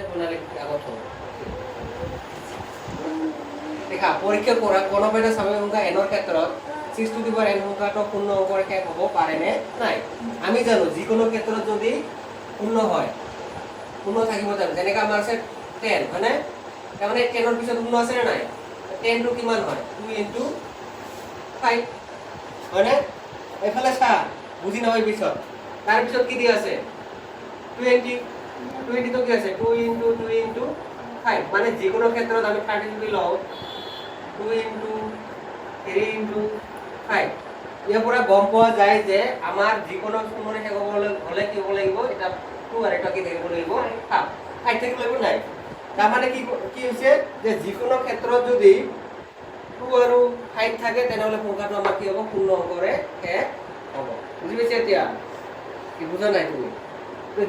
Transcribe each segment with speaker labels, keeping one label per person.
Speaker 1: বনালে আগত হ'ব দেখা পৰীক্ষা কৰা কোনোবাই স্বাভাৱিক সংখ্যা এনৰ ক্ষেত্ৰত 6 টু দি পাৱাৰ n সংখ্যাটো পূৰ্ণ অংকৰ শেষ হ'ব পাৰে নে নাই আমি জানো যিকোনো ক্ষেত্ৰত যদি পূৰ্ণ হয় পূৰ্ণ থাকিব জানো যেনেকৈ আমাৰ আছে 10 মানে তাৰমানে 10 ৰ পিছত পূৰ্ণ আছে নে নাই 10 টো কিমান হয় 2 ইনটু 5 হয়নে এফালে চা বুজি নহয় পিছত তাৰ পিছত কি দিয়া আছে 20 তো কি আছে 2 ইনটু 2 ইনটু 5 মানে যিকোনো ক্ষেত্ৰত আমি 30 যদি লও 2 ইনটু 3 ইনটু 5 ইয়াৰ পৰা গম পোৱা যায় যে আমাৰ যিকোনো সময় শেষ হ'লে কি হ'ব লাগিব এটা 2 আৰু এটা কি থাকিব লাগিব 5 থাকিব লাগিব নাই তাৰ মানে কি হৈছে যে যিকোনো ক্ষেত্ৰত যদি 2 আৰু 5 থাকে তেনেহলে সংখ্যাটো আমাৰ কি হ'ব পূৰ্ণ অংকৰে শেষ হ'ব বুজি পাইছে এতিয়া কি বুজা নাই তুমি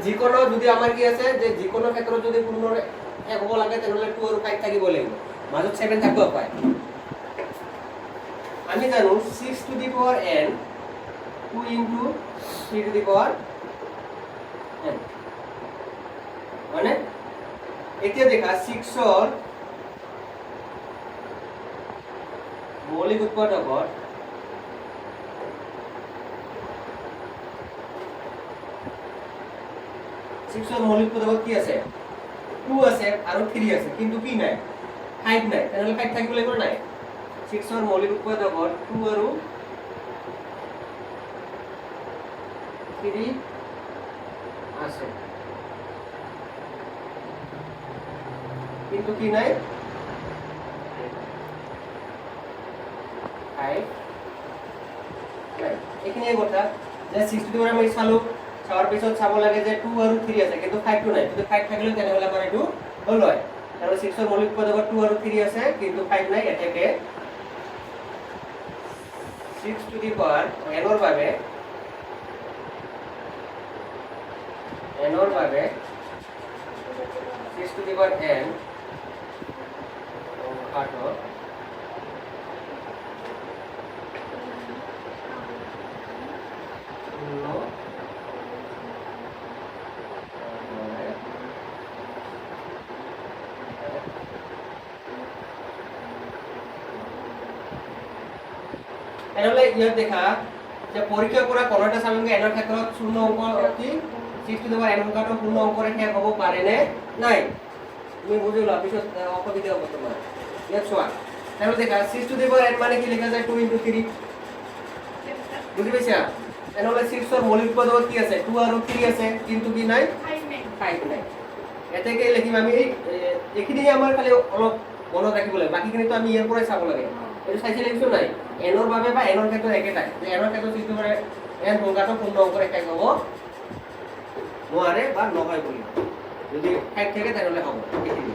Speaker 1: যিকোনো যদি আমাৰ কি আছে যে যিকোনো ক্ষেত্ৰত যদি পূৰ্ণ শেষ হ'ব লাগে তেনেহলে 2 আৰু 5 থাকিব লাগিব মাজত 7 থাকিব পায় আমি জানো 6 to the power n 2 into 3 to the power n মানে এতিয়া দেখা 6 ৰ মৌলিক উৎপাদকৰ 6 ৰ মৌলিক উৎপাদক কি আছে 2 আছে আৰু 3 আছে কিন্তু কি নাই 5 নাই তেনেহলে 5 থাকিব লাগিব নাই 6 ৰ মৌলিক উৎপাদকৰ 2 আৰু 3 আছে কিন্তু কি নাই 5 নাই এইখিনিয়ে কথা যে 6 টু আমি চালো চাৱাৰ পিছত চাব লাগে যে 2 আৰু 3 আছে কিন্তু 5 টো নাই যদি 5 থাকিলে তেনেহলে আমাৰ এটো হল হয় তাহলে 6 ৰ মৌলিক উৎপাদকৰ 2 আৰু 3 আছে কিন্তু 5 নাই এটাকে 6 টু দি পাৱাৰ n ৰ বাবে 6 টু দি পাৱাৰ n সংখ্যাটো এনেহলে ইয়াত দেখা যে পৰীক্ষা কৰা কোনোটা স্বাভাৱিক এনৰ ক্ষেত্ৰত শূন্য অংক অতি 6 টু দি পাৱাৰ n সংখ্যাটো পূৰ্ণ অংকৰে শেষ হ'ব পাৰে নে নাই তুমি বুজিলা পিছত অসুবিধা হ'ব তোমাৰ ইয়াত চোৱা এনেহলে দেখা 6 টু দি পাৱাৰ n মানে কি লেখা যায় 2 ইনটু 3 বুজি পাইছা এনেহলে 6 ৰ মৌলিক উৎপাদক কি আছে 2 আৰু 3 আছে কিন্তু কি নাই 5 নাই এটাকে লিখিম আমি এইখিনি আমাৰ খালি অলপ মনত ৰাখিব লাগে বাকিখিনি তো আমি ইয়াৰ পৰাই চাব লাগে এই চাইছে লিখছো নাই n ৰ বাবে বা n ৰ ক্ষেত্ৰত একেটাই যে n ৰ ক্ষেত্ৰত যিটো মানে n সংখ্যাটো পূৰ্ণ অংকৰে শেষ হ'ব নোৱাৰে বা নহয় বুলি যদি 5 থাকে তেনেহলে হ'ব এইখিনি